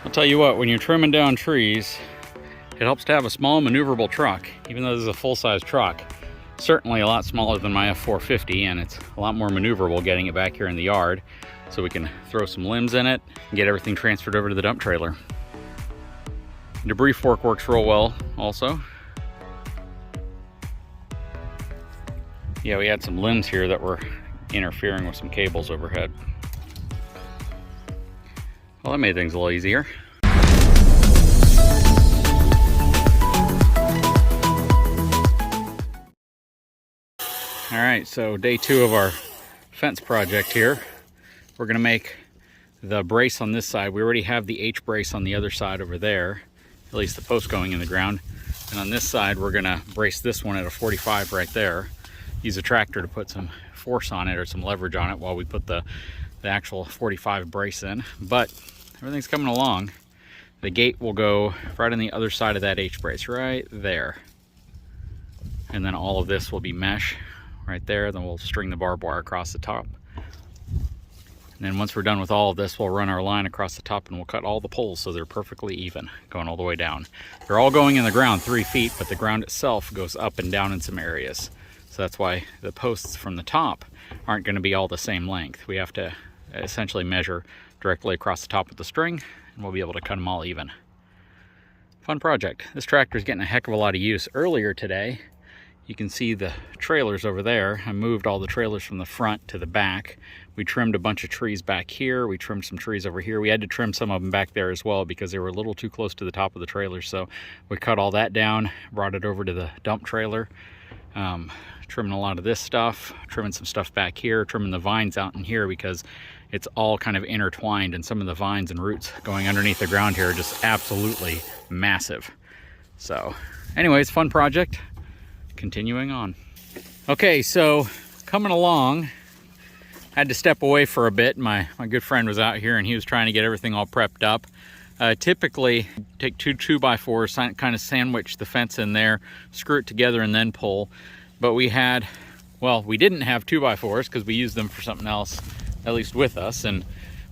I'll tell you what, when you're trimming down trees, it helps to have a small maneuverable truck. Even though this is a full-size truck, certainly a lot smaller than my F450, and it's a lot more maneuverable getting it back here in the yard, so we can throw some limbs in it and get everything transferred over to the dump trailer. Debris fork works real well also. Yeah, we had some limbs here that were interfering with some cables overhead. Well, that made things a little easier. All right, so day 2 of our fence project here. We're gonna make the brace on this side. We already have the H brace on the other side over there, at least the post going in the ground. And on this side, we're gonna brace this one at a 45 right there. Use a tractor to put some force on it or some leverage on it while we put the actual 45 brace in. But everything's coming along. The gate will go right on the other side of that H brace, right there. And then all of this will be mesh right there. Then we'll string the barbed wire across the top. And then once we're done with all of this, we'll run our line across the top and we'll cut all the poles so they're perfectly even, going all the way down. They're all going in the ground 3 feet, but the ground itself goes up and down in some areas. So that's why the posts from the top aren't going to be all the same length. We have to essentially measure directly across the top of the string, and we'll be able to cut them all even. Fun project. This tractor is getting a heck of a lot of use. Earlier today, you can see the trailers over there. I moved all the trailers from the front to the back. We trimmed a bunch of trees back here. We trimmed some trees over here. We had to trim some of them back there as well because they were a little too close to the top of the trailer. So we cut all that down, brought it over to the dump trailer. Trimming a lot of this stuff, trimming some stuff back here, trimming the vines out in here because it's all kind of intertwined, and some of the vines and roots going underneath the ground here are just absolutely massive. So anyways, fun project. Continuing on. Okay, so coming along, had to step away for a bit. My good friend was out here and he was trying to get everything all prepped up. Typically take 2 2x4s, kind of sandwich the fence in there, screw it together and then pull. But we didn't have 2x4s because we used them for something else, at least with us. And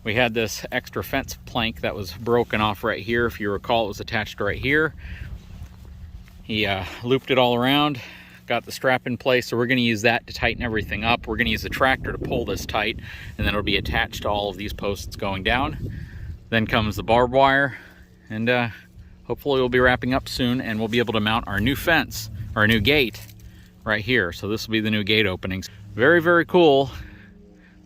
we had this extra fence plank that was broken off right here. If you recall, it was attached right here. He looped it all around, got the strap in place. So we're gonna use that to tighten everything up. We're gonna use the tractor to pull this tight, and then it'll be attached to all of these posts going down. Then comes the barbed wire, and hopefully we'll be wrapping up soon and we'll be able to mount our new fence, or our new gate right here. So this will be the new gate openings. Very, very cool.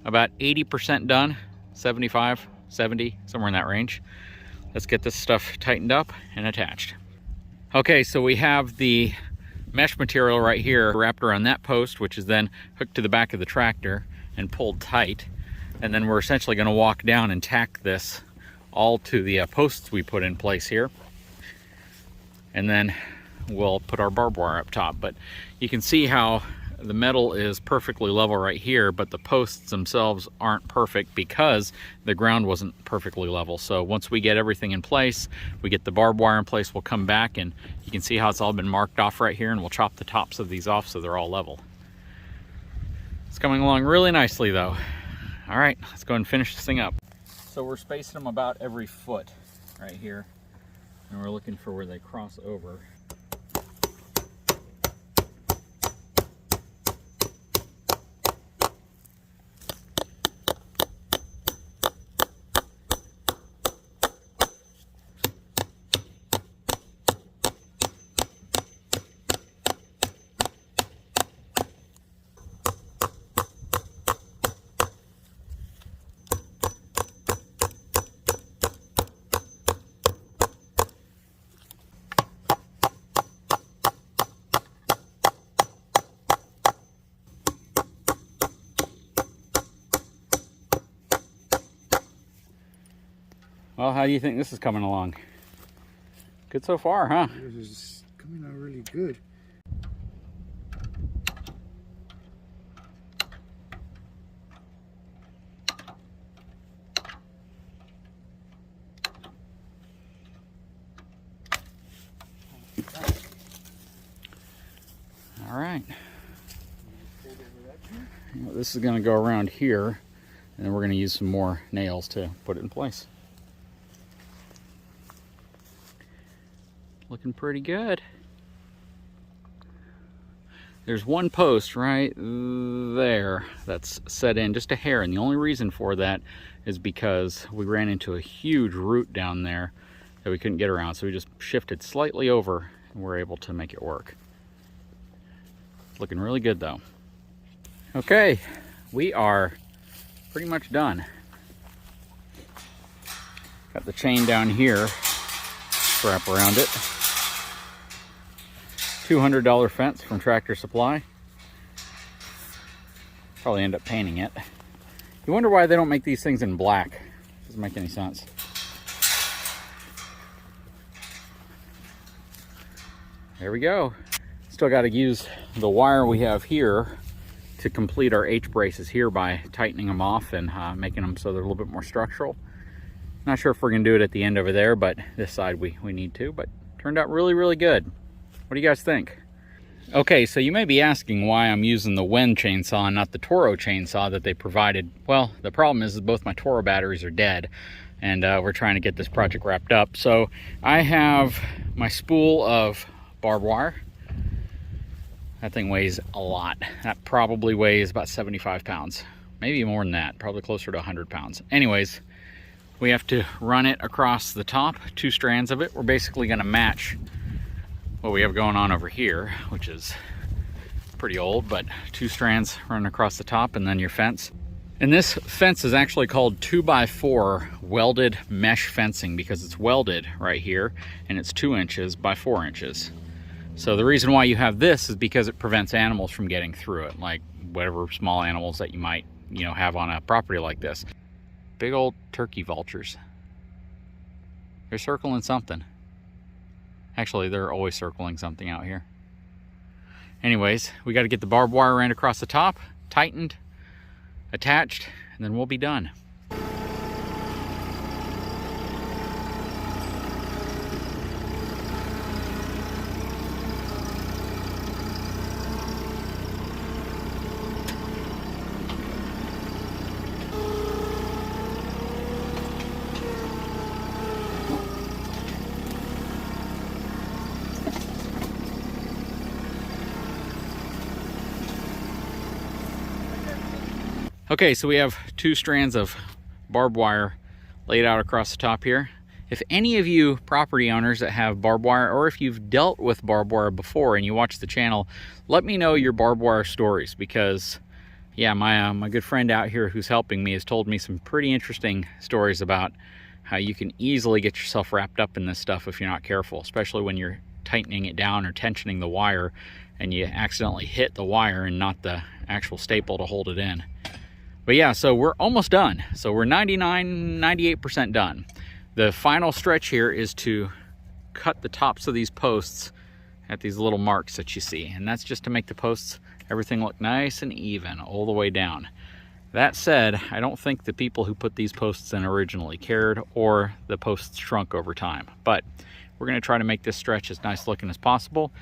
About 80% done, 75, 70, somewhere in that range. Let's get this stuff tightened up and attached. Okay, so we have the mesh material right here wrapped around that post, which is then hooked to the back of the tractor and pulled tight. And then we're essentially gonna walk down and tack this all to the posts we put in place here. And then we'll put our barbed wire up top. But you can see how the metal is perfectly level right here, but the posts themselves aren't perfect because the ground wasn't perfectly level. So once we get everything in place, we get the barbed wire in place, we'll come back and you can see how it's all been marked off right here, and we'll chop the tops of these off so they're all level. It's coming along really nicely though. All right, let's go and finish this thing up. So we're spacing them about every foot right here, and we're looking for where they cross over. Well, how do you think this is coming along? Good so far, huh? This is coming out really good. All right. This is going to go around here, and then we're going to use some more nails to put it in place. looking pretty good. There's one post right there that's set in just a hair, and the only reason for that is because we ran into a huge root down there that we couldn't get around, so we just shifted slightly over and we're able to make it work. Looking really good though. Okay, we are pretty much done. Got the chain down here, wrap around it. $200 fence from Tractor Supply. Probably end up painting it. You wonder why they don't make these things in black. Doesn't make any sense. There we go. Still got to use the wire we have here to complete our H braces here by tightening them off and making them so they're a little bit more structural. Not sure if we're gonna do it at the end over there, but this side we need to, but turned out really, really good. What do you guys think? Okay, so you may be asking why I'm using the Wen chainsaw and not the Toro chainsaw that they provided. Well, the problem is both my Toro batteries are dead, and we're trying to get this project wrapped up. So I have my spool of barbed wire. That thing weighs a lot. That probably weighs about 75 pounds. Maybe more than that, probably closer to 100 pounds. Anyways, we have to run it across the top, 2 strands of it. We're basically gonna match what we have going on over here, which is pretty old, but 2 strands running across the top and then your fence. And this fence is actually called 2x4 welded mesh fencing because it's welded right here and it's 2 inches by 4 inches. So the reason why you have this is because it prevents animals from getting through it, like whatever small animals that you might, have on a property like this. Big old turkey vultures. They're circling something. Actually, they're always circling something out here. Anyways, we got to get the barbed wire ran across the top, tightened, attached, and then we'll be done. Okay, so we have 2 strands of barbed wire laid out across the top here. If any of you property owners that have barbed wire, or if you've dealt with barbed wire before and you watch the channel, let me know your barbed wire stories, because yeah, my good friend out here who's helping me has told me some pretty interesting stories about how you can easily get yourself wrapped up in this stuff if you're not careful, especially when you're tightening it down or tensioning the wire and you accidentally hit the wire and not the actual staple to hold it in. But yeah, so we're almost done. So we're 98% done. The final stretch here is to cut the tops of these posts at these little marks that you see. And that's just to make the posts, everything look nice and even all the way down. That said, I don't think the people who put these posts in originally cared, or the posts shrunk over time. But we're gonna try to make this stretch as nice looking as possible.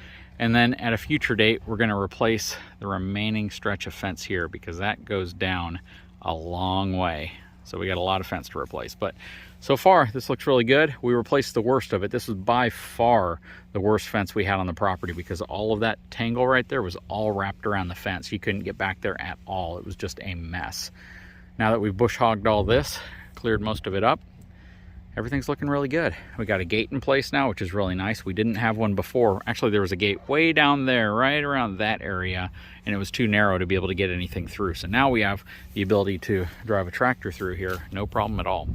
And then at a future date, we're gonna replace the remaining stretch of fence here, because that goes down a long way. So we got a lot of fence to replace. But so far, this looks really good. We replaced the worst of it. This was by far the worst fence we had on the property, because all of that tangle right there was all wrapped around the fence. You couldn't get back there at all. It was just a mess. Now that we've bush hogged all this, cleared most of it up, everything's looking really good. We got a gate in place now, which is really nice. We didn't have one before. Actually, there was a gate way down there, right around that area, and it was too narrow to be able to get anything through. So now we have the ability to drive a tractor through here, no problem at all.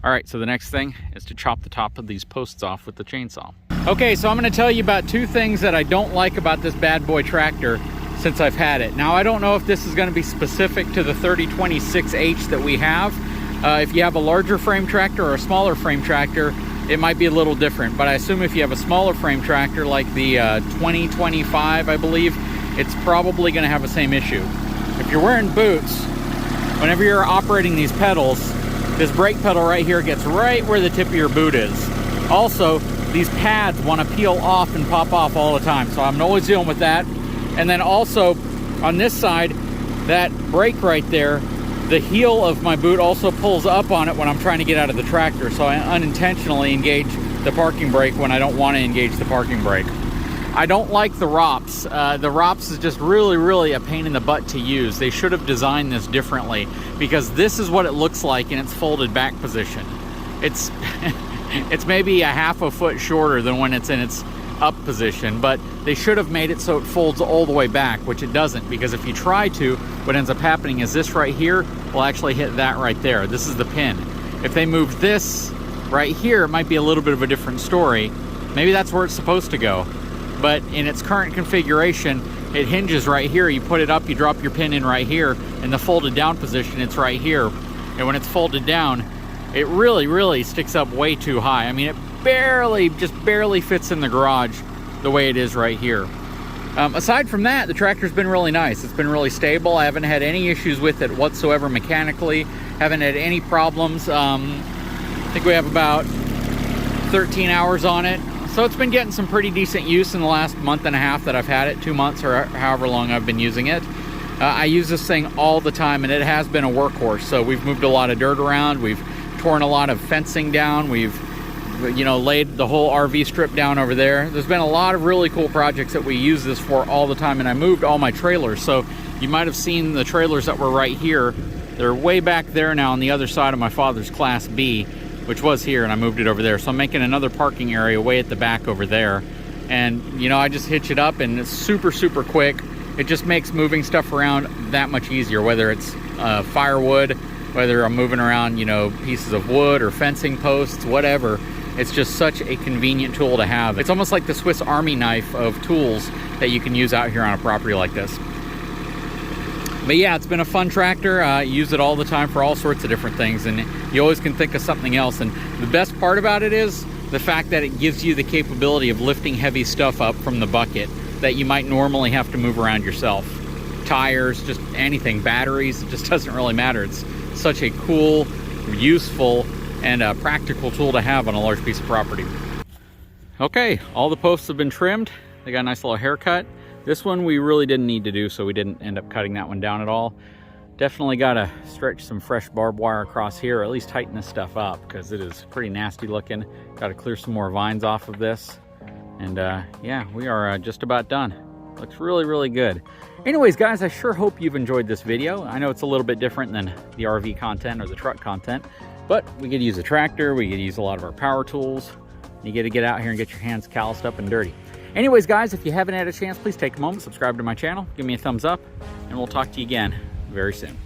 All right, so the next thing is to chop the top of these posts off with the chainsaw. Okay, so I'm gonna tell you about 2 things that I don't like about this bad boy tractor since I've had it. Now, I don't know if this is gonna be specific to the 3026H that we have. If you have a larger frame tractor or a smaller frame tractor, it might be a little different. But I assume if you have a smaller frame tractor, like the 2025, I believe, it's probably gonna have the same issue. If you're wearing boots, whenever you're operating these pedals, this brake pedal right here gets right where the tip of your boot is. Also, these pads wanna peel off and pop off all the time, so I'm always dealing with that. And then also, on this side, that brake right there, the heel of my boot also pulls up on it when I'm trying to get out of the tractor, so I unintentionally engage the parking brake when I don't want to engage the parking brake. I don't like the ROPS. The ROPS is just really a pain in the butt to use. They should have designed this differently, because this is what it looks like in its folded back position. It's it's maybe a half a foot shorter than when it's in its up position, but they should have made it so it folds all the way back, which it doesn't, because if you try to, what ends up happening is this right here will actually hit that right there. This is the pin. If they moved this right here, it might be a little bit of a different story. Maybe that's where it's supposed to go. But in its current configuration, it hinges right here. You put it up, you drop your pin in right here. In the folded down position, it's right here. And when it's folded down, it really sticks up way too high. I mean, it just barely fits in the garage the way it is right here. Aside from that, the tractor's been really nice. It's been really stable. I haven't had any issues with it whatsoever mechanically. Haven't had any problems. I think we have about 13 hours on it. So it's been getting some pretty decent use in the last month and a half that I've had it, 2 months or however long I've been using it. I use this thing all the time, and it has been a workhorse. So we've moved a lot of dirt around, we've torn a lot of fencing down, we've laid the whole RV strip down over there. There's been a lot of really cool projects that we use this for all the time, and I moved all my trailers. So you might have seen the trailers that were right here. They're way back there now on the other side of my father's Class B, which was here, and I moved it over there. So I'm making another parking area way at the back over there. And I just hitch it up, and it's super quick. It just makes moving stuff around that much easier, whether it's firewood, whether I'm moving around, pieces of wood or fencing posts, whatever. It's just such a convenient tool to have. It's almost like the Swiss Army knife of tools that you can use out here on a property like this. But yeah, it's been a fun tractor. I use it all the time for all sorts of different things, and you always can think of something else. And the best part about it is the fact that it gives you the capability of lifting heavy stuff up from the bucket that you might normally have to move around yourself. Tires, just anything, batteries, it just doesn't really matter. It's such a cool, useful, and a practical tool to have on a large piece of property. Okay, all the posts have been trimmed. They got a nice little haircut. This one we really didn't need to do, so we didn't end up cutting that one down at all. Definitely got to stretch some fresh barbed wire across here, or at least tighten this stuff up, because it is pretty nasty looking. Got to clear some more vines off of this. And yeah, we are just about done. Looks really good. Anyways, guys, I sure hope you've enjoyed this video. I know it's a little bit different than the RV content or the truck content, but we get to use a tractor, we get to use a lot of our power tools. You get to get out here and get your hands calloused up and dirty. Anyways, guys, if you haven't had a chance, please take a moment, subscribe to my channel, give me a thumbs up, and we'll talk to you again very soon.